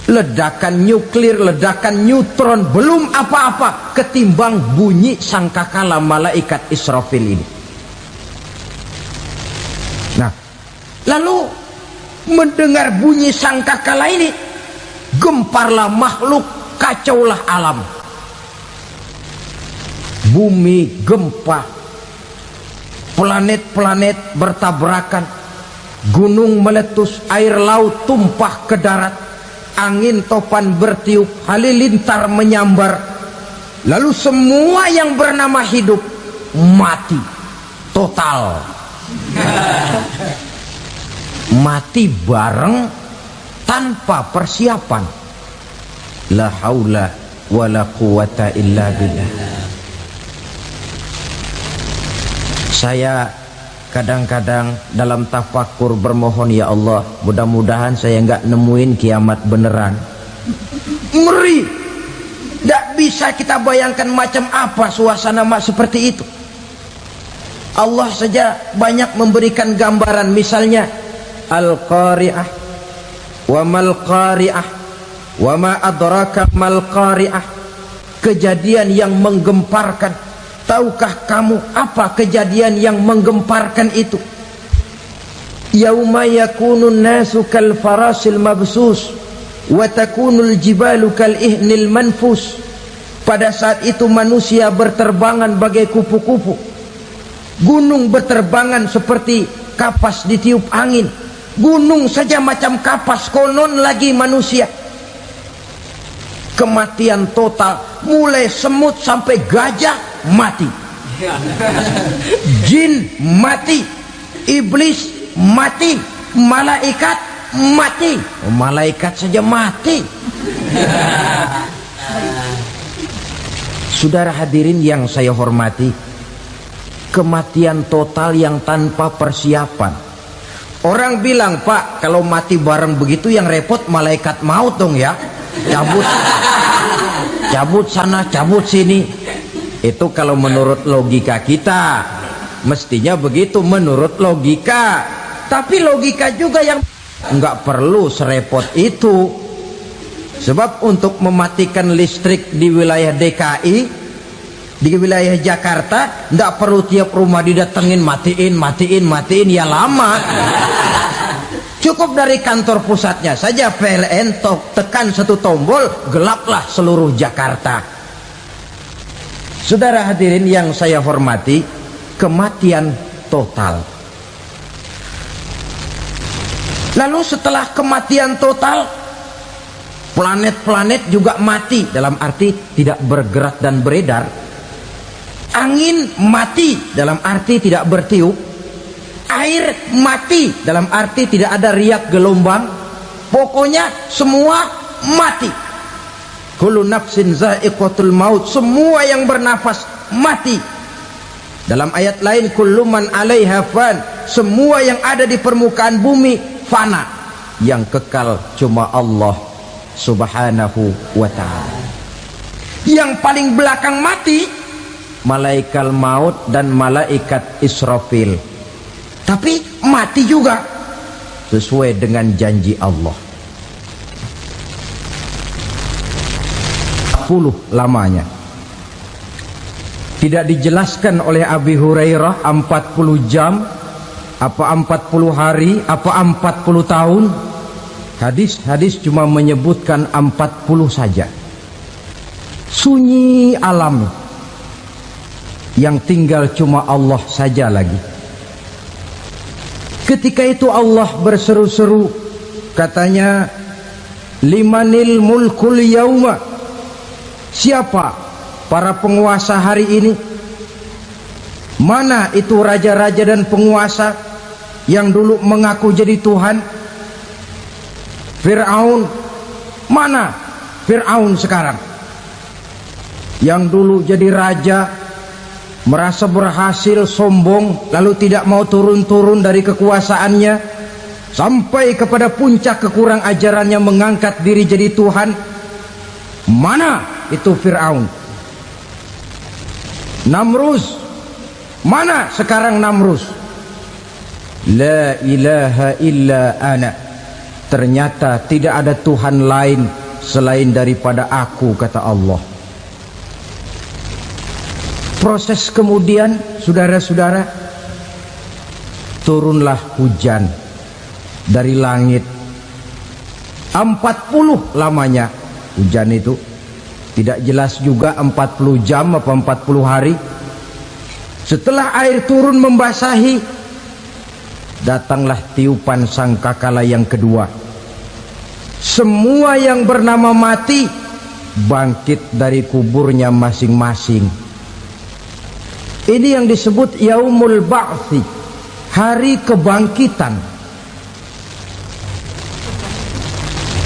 ledakan nuklir, ledakan neutron, belum apa-apa ketimbang bunyi sangkakala malaikat Israfil ini. Nah, lalu mendengar bunyi sangkakala ini, gemparlah makhluk, kacaulah alam. Bumi gempa, planet-planet bertabrakan, gunung meletus, air laut tumpah ke darat, angin topan bertiup, halilintar menyambar. Lalu semua yang bernama hidup mati total. Mati bareng tanpa persiapan. La haula wala quwata illa billah. Saya kadang-kadang dalam tafakur bermohon, ya Allah, mudah-mudahan saya nggak nemuin kiamat beneran. Ngeri. Tidak bisa kita bayangkan macam apa suasana seperti itu. Allah saja banyak memberikan gambaran, misalnya Al-Qari'ah, wa mal qari'ah, wa ma adraka mal qari'ah. Kejadian yang menggemparkan. Tahukah kamu apa kejadian yang menggemparkan itu? Yauma yakunun nasu kal farasil mabsus wa takunul jibalu kal ihnil manfus. Pada saat itu manusia berterbangan bagai kupu-kupu, gunung berterbangan seperti kapas ditiup angin. Gunung saja macam kapas, konon lagi manusia. Kematian total, mulai semut sampai gajah mati, jin mati, iblis mati, malaikat mati. Malaikat saja mati. Saudara hadirin yang saya hormati, kematian total yang tanpa persiapan. Orang bilang, Pak, kalau mati bareng begitu yang repot malaikat maut dong ya, cabut sana, cabut sini. Itu kalau menurut logika kita, mestinya begitu menurut logika. Tapi logika juga yang nggak perlu serepot itu. Sebab untuk mematikan listrik di wilayah DKI, di wilayah Jakarta, nggak perlu tiap rumah didatengin, matiin, ya lama. Cukup dari kantor pusatnya saja PLN, tekan satu tombol, gelaplah seluruh Jakarta. Saudara hadirin yang saya hormati, kematian total. Lalu setelah kematian total, planet-planet juga mati, dalam arti tidak bergerak dan beredar. Angin mati, dalam arti tidak bertiup. Air mati, dalam arti tidak ada riak gelombang. Pokoknya semua mati. Kullu nafsin za'iqatul maut, semua yang bernafas mati. Dalam ayat lain, kullu man 'alaiha fan, semua yang ada di permukaan bumi fana. Yang kekal cuma Allah Subhanahu wa ta'ala. Yang paling belakang mati malaikat maut dan malaikat Israfil. Tapi mati juga sesuai dengan janji Allah. 40 lamanya. Tidak dijelaskan oleh Abi Hurairah 40 jam, apa 40 hari, apa 40 tahun. Hadis-hadis cuma menyebutkan 40 saja. Sunyi alam, yang tinggal cuma Allah saja lagi. Ketika itu Allah berseru-seru, katanya, limanil mulkul yauma. Siapa para penguasa hari ini? Mana itu raja-raja dan penguasa yang dulu mengaku jadi Tuhan? Fir'aun. Mana Fir'aun sekarang? Yang dulu jadi raja, merasa berhasil, sombong, lalu tidak mau turun-turun dari kekuasaannya, sampai kepada puncak kekurang ajarannya mengangkat diri jadi Tuhan. Mana itu Fir'aun? Namrus. Mana sekarang Namrus? La ilaha illa ana. ternyata tidak ada Tuhan lain selain daripada aku, kata Allah. Proses kemudian, saudara-saudara, turunlah hujan dari langit. 40 lamanya hujan itu, tidak jelas juga 40 jam apa 40 hari. Setelah air turun membasahi, datanglah tiupan sangkakala yang kedua. Semua yang bernama mati bangkit dari kuburnya masing-masing. Ini yang disebut Yaumul Ba'thi, hari kebangkitan.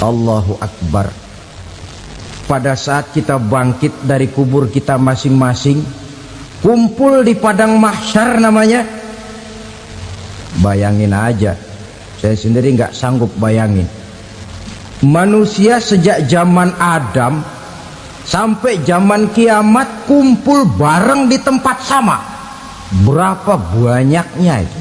Allahu Akbar. Pada saat kita bangkit dari kubur kita masing-masing, kumpul di padang mahsyar namanya. Bayangin aja, saya sendiri nggak sanggup bayangin. Manusia sejak zaman Adam sampai zaman kiamat kumpul bareng di tempat sama. Berapa banyaknya itu?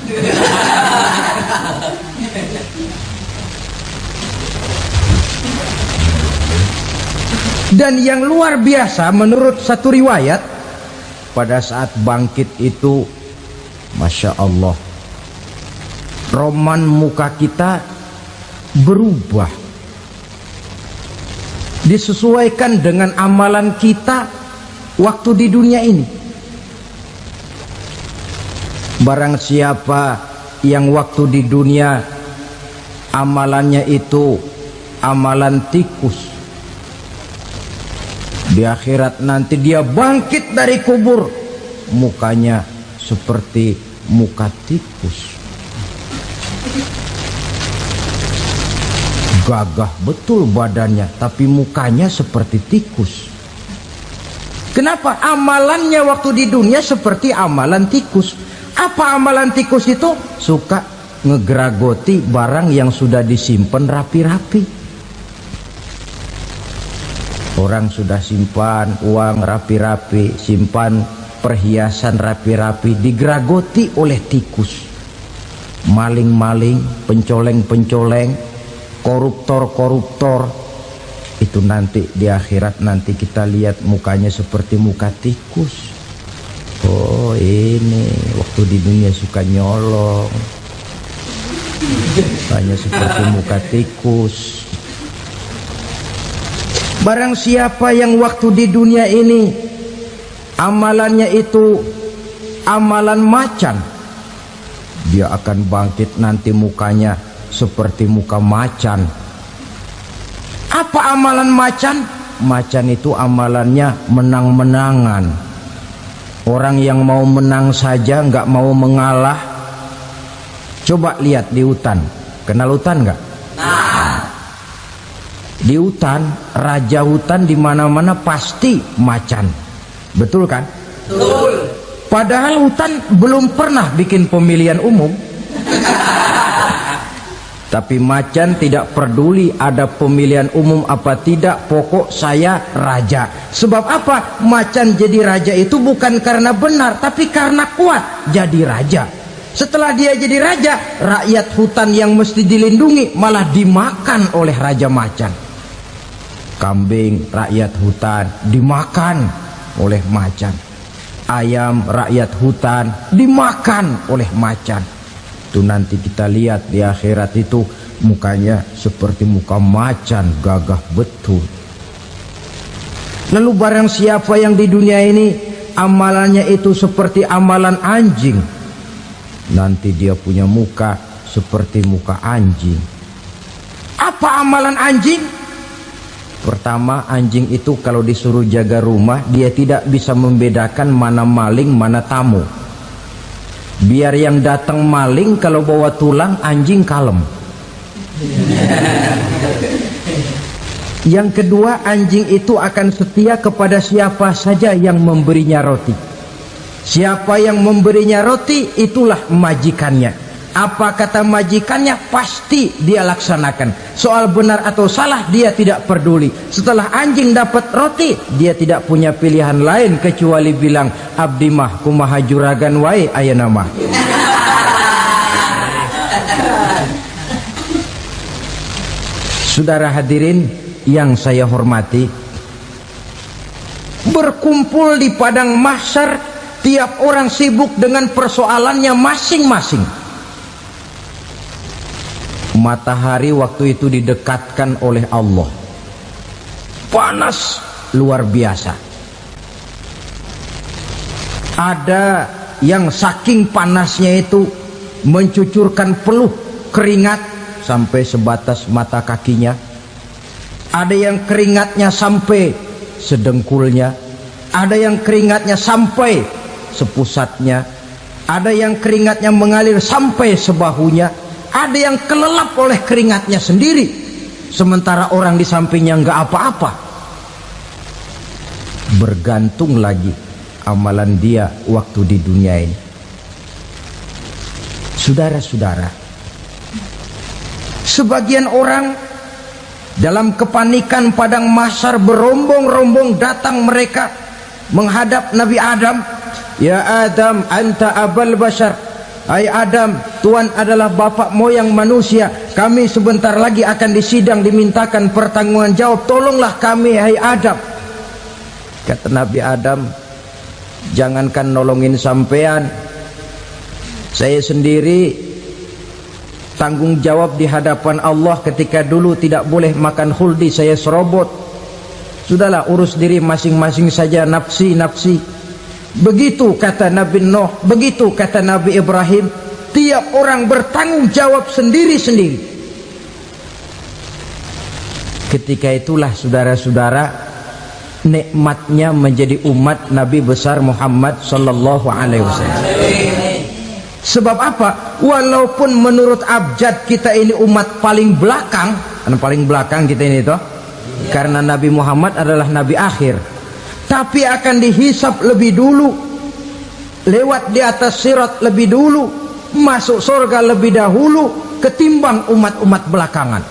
Dan yang luar biasa menurut satu riwayat, pada saat bangkit itu, Masya Allah, roman muka kita berubah, disesuaikan dengan amalan kita waktu di dunia ini. Barang siapa yang waktu di dunia amalannya itu amalan tikus, di akhirat nanti dia bangkit dari kubur, mukanya seperti muka tikus. Gagah betul badannya, tapi mukanya seperti tikus. Kenapa? Amalannya waktu di dunia seperti amalan tikus. Apa amalan tikus itu? Suka ngegeragoti barang yang sudah disimpan rapi-rapi. Orang sudah simpan uang rapi-rapi, simpan perhiasan rapi-rapi, digeragoti oleh tikus. Maling-maling, pencoleng-pencoleng, koruptor-koruptor, itu nanti di akhirat nanti kita lihat mukanya seperti muka tikus. Oh, ini waktu di dunia suka nyolong, mukanya seperti muka tikus. Barang siapa yang waktu di dunia ini amalannya itu amalan macan, dia akan bangkit nanti mukanya seperti muka macan. Apa amalan macan? Macan itu amalannya menang-menangan. Orang yang mau menang saja, nggak mau mengalah. Coba lihat di hutan, kenal hutan nggak? Di hutan, raja hutan di mana-mana pasti macan, betul kan? Betul. Padahal hutan belum pernah bikin pemilihan umum. Tapi macan tidak peduli ada pemilihan umum apa tidak, pokok saya raja. Sebab apa? Macan jadi raja itu bukan karena benar, tapi karena kuat jadi raja. Setelah dia jadi raja, rakyat hutan yang mesti dilindungi malah dimakan oleh raja macan. Kambing rakyat hutan dimakan oleh macan. Ayam rakyat hutan dimakan oleh macan. Itu nanti kita lihat di akhirat itu mukanya seperti muka macan, gagah betul. Lalu barang siapa yang di dunia ini amalannya itu seperti amalan anjing, nanti dia punya muka seperti muka anjing. Apa amalan anjing? Pertama, anjing itu kalau disuruh jaga rumah, dia tidak bisa membedakan mana maling, mana tamu. Biar yang datang maling, kalau bawa tulang, anjing kalem. Yang kedua, anjing itu akan setia kepada siapa saja yang memberinya roti. Siapa yang memberinya roti, itulah majikannya. Apa kata majikannya pasti dia laksanakan. Soal benar atau salah dia tidak peduli. Setelah anjing dapat roti, dia tidak punya pilihan lain kecuali bilang, abdi mah kumaha juragan wae ayeuna mah. Saudara hadirin yang saya hormati, berkumpul di padang mahsyar, tiap orang sibuk dengan persoalannya masing-masing. Matahari waktu itu didekatkan oleh Allah, panas luar biasa. Ada yang saking panasnya itu mencucurkan peluh keringat sampai sebatas mata kakinya. Ada yang keringatnya sampai sedengkulnya, ada yang keringatnya sampai sepusatnya, ada yang keringatnya mengalir sampai sebahunya, ada yang kelelap oleh keringatnya sendiri, sementara orang di sampingnya nggak apa-apa. Bergantung lagi amalan dia waktu di dunia ini. Saudara-saudara, sebagian orang dalam kepanikan padang mahsyar berombong-rombong datang mereka menghadap Nabi Adam. Ya Adam, anta abal bashar. Hai Adam, Tuhan adalah bapak moyang manusia. Kami sebentar lagi akan disidang, dimintakan pertanggungan jawab. Tolonglah kami, hai Adam. Kata Nabi Adam, jangankan nolongin sampean, saya sendiri tanggung jawab di hadapan Allah ketika dulu tidak boleh makan khuldi, saya serobot. Sudahlah, urus diri masing-masing saja, nafsi. Begitu kata Nabi Nuh, begitu kata Nabi Ibrahim. Tiap orang bertanggung jawab sendiri-sendiri. Ketika itulah saudara-saudara, nikmatnya menjadi umat Nabi besar Muhammad sallallahu alaihi wasallam. Sebab apa? Walaupun menurut abjad kita ini umat paling belakang, paling belakang kita ini toh, karena Nabi Muhammad adalah Nabi akhir, tapi akan dihisap lebih dulu, lewat di atas sirat lebih dulu, masuk surga lebih dahulu ketimbang umat-umat belakangan.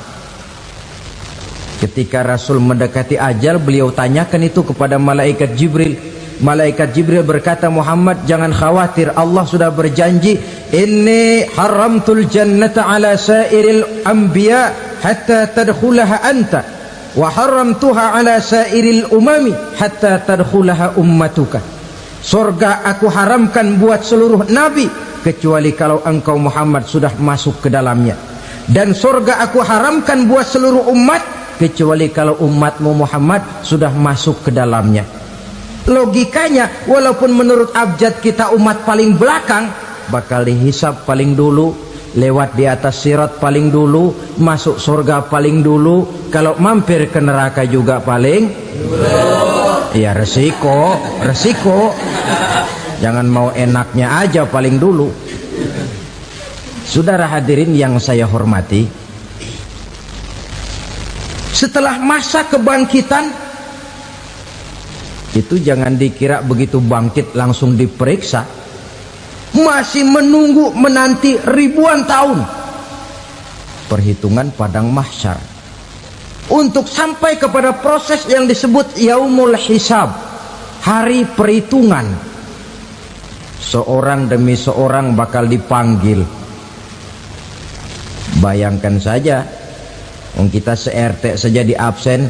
Ketika Rasul mendekati ajal, beliau tanyakan itu kepada malaikat Jibril. Malaikat Jibril berkata, Muhammad jangan khawatir, Allah sudah berjanji, inni haramtul jannata ala sairil anbiya hatta tadkhulaha anta wa haramtuha ala sairil umami hatta tadkhulaha ummatuka. Surga aku haramkan buat seluruh nabi kecuali kalau engkau Muhammad sudah masuk ke dalamnya, dan surga aku haramkan buat seluruh umat kecuali kalau umatmu Muhammad sudah masuk ke dalamnya. Logikanya, walaupun menurut abjad kita umat paling belakang, bakal dihisap paling dulu, lewat di atas sirat paling dulu, masuk surga paling dulu, kalau mampir ke neraka juga paling dulu. Ya resiko. Jangan mau enaknya aja paling dulu. Saudara hadirin yang saya hormati, setelah masa kebangkitan itu jangan dikira begitu bangkit langsung diperiksa, masih menunggu menanti ribuan tahun perhitungan padang mahsyar untuk sampai kepada proses yang disebut yaumul hisab, hari perhitungan. Seorang demi seorang bakal dipanggil. Bayangkan saja, kita se-RT saja di absen,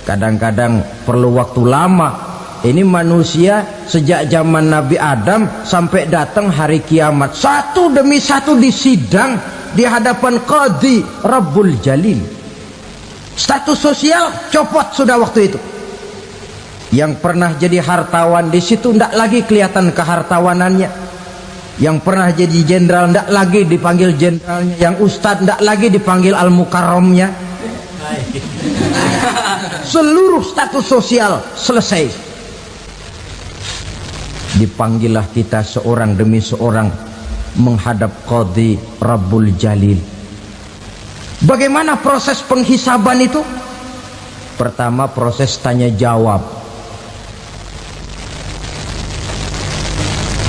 kadang-kadang perlu waktu lama. Ini manusia sejak zaman Nabi Adam sampai datang hari kiamat, satu demi satu disidang di hadapan Qadhi Rabbul Jalil. Status sosial copot sudah waktu itu. Yang pernah jadi hartawan di situ tidak lagi kelihatan kehartawanannya. Yang pernah jadi jenderal tidak lagi dipanggil jenderalnya. Yang ustadz tidak lagi dipanggil al-mukarramnya. Seluruh status sosial selesai. Dipanggillah kita seorang demi seorang menghadap Qadhi Rabbul Jalil. Bagaimana proses penghisaban itu? Pertama, proses tanya jawab.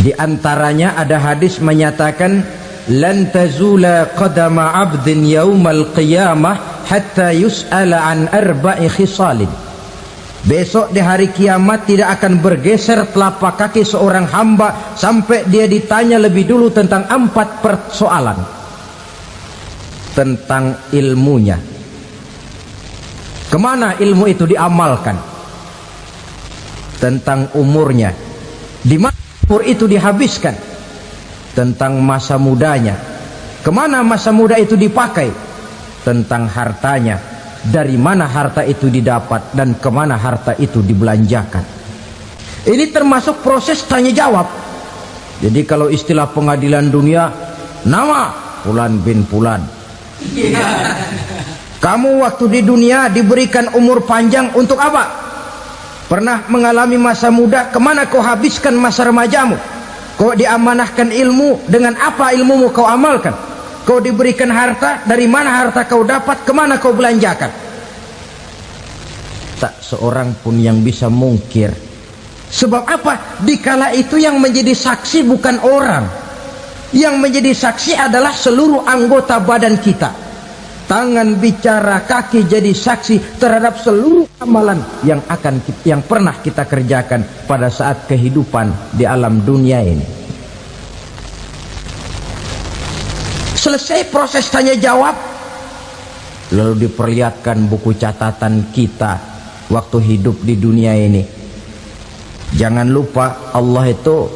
Di antaranya ada hadis menyatakan, lan tazula qadama 'abdin yaumal qiyamah hatta yus'ala an arba'i khisalin. Besok di hari kiamat tidak akan bergeser telapak kaki seorang hamba sampai dia ditanya lebih dulu tentang 4 persoalan. Tentang ilmunya, Kemana ilmu itu diamalkan? Tentang umurnya, di mana umur itu dihabiskan? Tentang masa mudanya, kemana masa muda itu dipakai? Tentang hartanya, dari mana harta itu didapat dan kemana harta itu dibelanjakan. Ini termasuk proses tanya jawab. Jadi kalau istilah pengadilan dunia, nama Fulan bin Fulan. Kamu waktu di dunia diberikan umur panjang untuk apa? Pernah mengalami masa muda, kemana kau habiskan masa remajamu? Kau diamanahkan ilmu, dengan apa ilmumu kau amalkan? Kau diberikan harta, dari mana harta kau dapat, kemana kau belanjakan? Tak seorang pun yang bisa mungkir. Sebab apa? Dikala itu yang menjadi saksi bukan orang. Yang menjadi saksi adalah seluruh anggota badan kita. Tangan bicara, kaki jadi saksi terhadap seluruh amalan yang pernah kita kerjakan pada saat kehidupan di alam dunia ini. Selesai proses tanya jawab, lalu diperlihatkan buku catatan kita waktu hidup di dunia ini. Jangan lupa Allah itu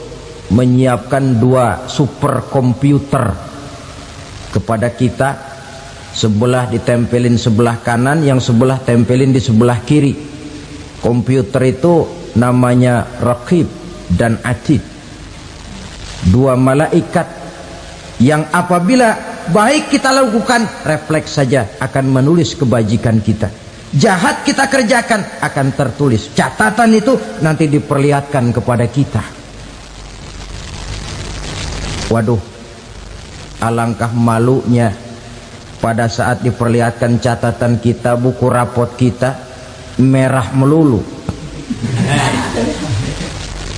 menyiapkan 2 superkomputer kepada kita. Sebelah ditempelin sebelah kanan, yang sebelah tempelin di sebelah kiri. Komputer itu namanya Raqib dan Atid. 2 malaikat yang apabila baik kita lakukan, refleks saja akan menulis kebajikan kita. Jahat kita kerjakan, akan tertulis. Catatan itu nanti diperlihatkan kepada kita. Waduh, alangkah malunya pada saat diperlihatkan catatan kita, buku rapot kita merah melulu.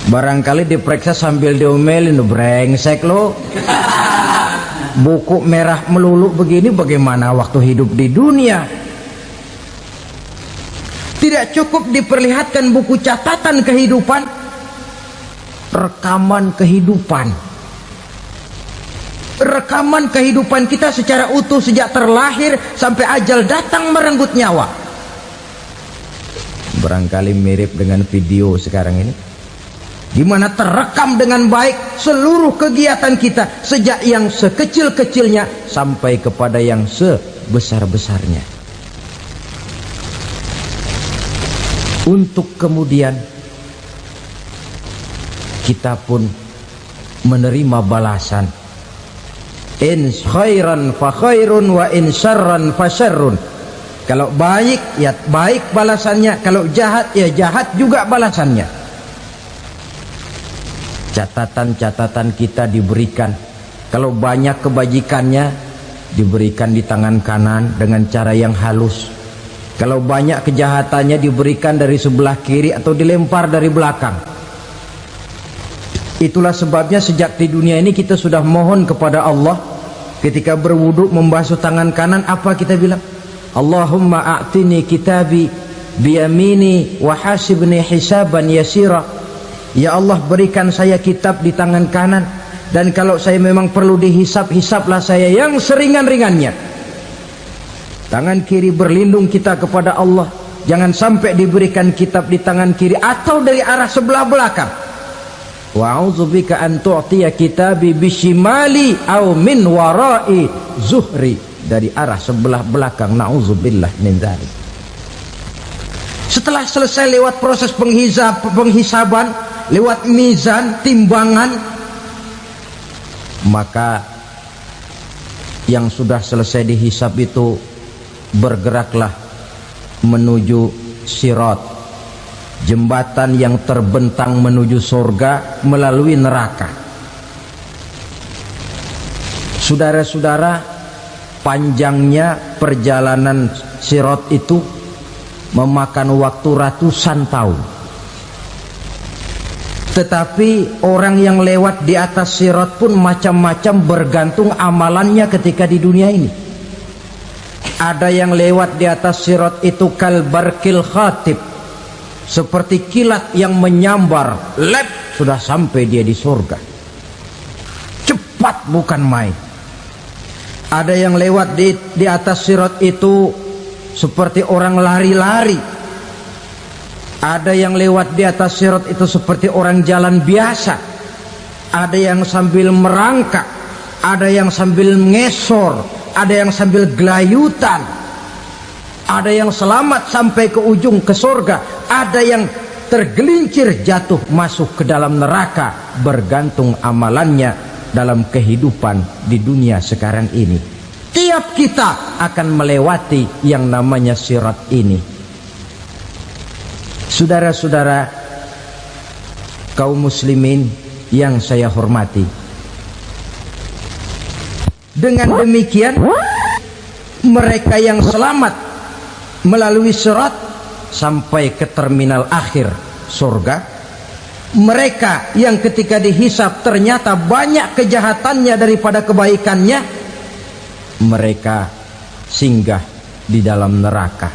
Barangkali diperiksa sambil diomelin, brengsek lo. Buku merah melulu begini, bagaimana waktu hidup di dunia? Tidak cukup diperlihatkan buku catatan kehidupan, rekaman kehidupan. Rekaman kehidupan kita secara utuh sejak terlahir sampai ajal datang merenggut nyawa. Barangkali mirip dengan video sekarang ini, di mana terekam dengan baik seluruh kegiatan kita sejak yang sekecil-kecilnya sampai kepada yang sebesar-besarnya. Untuk kemudian kita pun menerima balasan. In khairan fa khairun wa in syarran fa syarrun. Kalau baik ya baik balasannya, kalau jahat ya jahat juga balasannya. Catatan-catatan kita diberikan. Kalau banyak kebajikannya diberikan di tangan kanan dengan cara yang halus. Kalau banyak kejahatannya diberikan dari sebelah kiri atau dilempar dari belakang. Itulah sebabnya sejak di dunia ini kita sudah mohon kepada Allah. Ketika berwudu membasuh tangan kanan, apa kita bilang? Allahumma a'tini kitabi biyamini wa hasibni hisaban yasira. Ya Allah, berikan saya kitab di tangan kanan, dan kalau saya memang perlu dihisap, hisaplah saya yang seringan-ringannya. Tangan kiri berlindung kita kepada Allah. Jangan sampai diberikan kitab di tangan kiri atau dari arah sebelah belakang. Wa a'udzubika an tu'tiya kitabi bishimali aw min wara'i zuhri, dari arah sebelah belakang. Na'udzubillah min dzalik. Setelah selesai lewat proses penghisaban, lewat mizan, timbangan, maka yang sudah selesai dihisab itu bergeraklah menuju sirat, jembatan yang terbentang menuju surga melalui neraka. Saudara-saudara, panjangnya perjalanan sirat itu memakan waktu ratusan tahun. Tetapi orang yang lewat di atas sirat pun macam-macam, bergantung amalannya ketika di dunia ini. Ada yang lewat di atas sirat itu kal barkil khatib, seperti kilat yang menyambar, lep, sudah sampai dia di surga. Cepat bukan main. Ada yang lewat di atas sirat itu seperti orang lari-lari. Ada yang lewat di atas sirat itu seperti orang jalan biasa. Ada yang sambil merangkak, ada yang sambil ngesor, ada yang sambil gelayutan, ada yang selamat sampai ke ujung ke surga, ada yang tergelincir jatuh masuk ke dalam neraka, bergantung amalannya dalam kehidupan di dunia sekarang ini. Tiap kita akan melewati yang namanya sirat ini. Saudara-saudara kaum muslimin yang saya hormati, dengan demikian mereka yang selamat melalui sirat sampai ke terminal akhir surga, mereka yang ketika dihisab ternyata banyak kejahatannya daripada kebaikannya, mereka singgah di dalam neraka.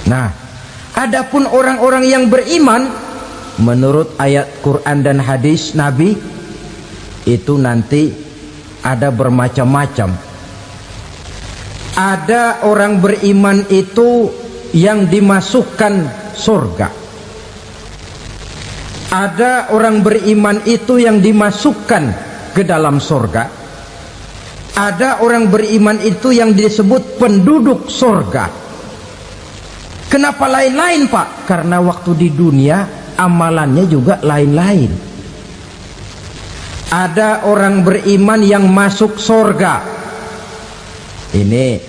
Nah, adapun orang-orang yang beriman menurut ayat Quran dan hadis Nabi itu nanti ada bermacam-macam. Ada orang beriman itu yang dimasukkan surga. Ada orang beriman itu yang dimasukkan ke dalam surga. Ada orang beriman itu yang disebut penduduk surga. Kenapa lain-lain, Pak? Karena waktu di dunia amalannya juga lain-lain. Ada orang beriman yang masuk surga. Ini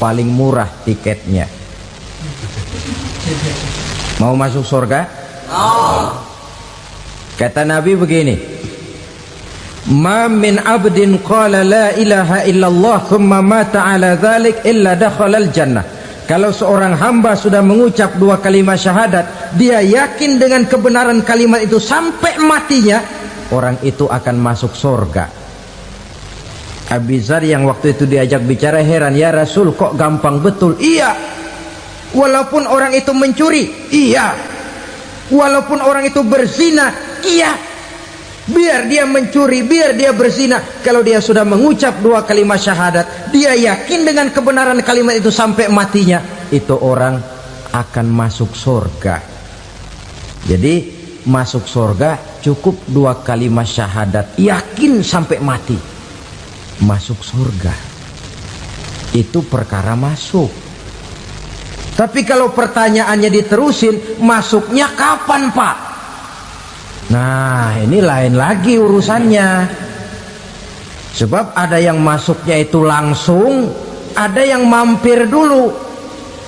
paling murah tiketnya. Mau masuk surga? Kata Nabi begini, ma min abdin qala la ilaha illallah thumma mata ala dhalik illa dakhalal jannah. Kalau seorang hamba sudah mengucap dua kalimat syahadat, dia yakin dengan kebenaran kalimat itu sampai matinya, orang itu akan masuk surga. Abi Dzar yang waktu itu diajak bicara heran, ya Rasul kok gampang betul? Iya, walaupun orang itu mencuri, iya, walaupun orang itu berzina, iya, biar dia mencuri, biar dia berzina, kalau dia sudah mengucap dua kalimat syahadat, dia yakin dengan kebenaran kalimat itu sampai matinya, itu orang akan masuk surga. Jadi masuk surga cukup dua kalimat syahadat, yakin sampai mati, masuk surga. Itu perkara masuk. Tapi kalau pertanyaannya diterusin, masuknya kapan, Pak? Nah, ini lain lagi urusannya. Sebab ada yang masuknya itu langsung, ada yang mampir dulu.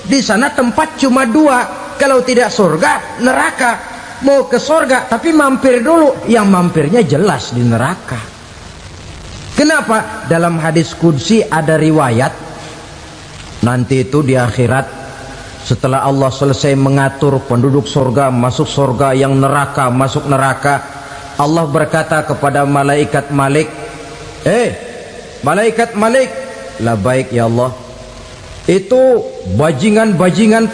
Di sana tempat cuma dua, kalau tidak surga, neraka. Mau ke surga tapi mampir dulu, yang mampirnya jelas di neraka. Kenapa? Dalam hadis qudsi ada riwayat, nanti itu di akhirat, setelah Allah selesai mengatur penduduk surga masuk surga, yang neraka masuk neraka, Allah berkata kepada malaikat Malik, malaikat Malik, labbaik ya Allah, itu bajingan-bajingan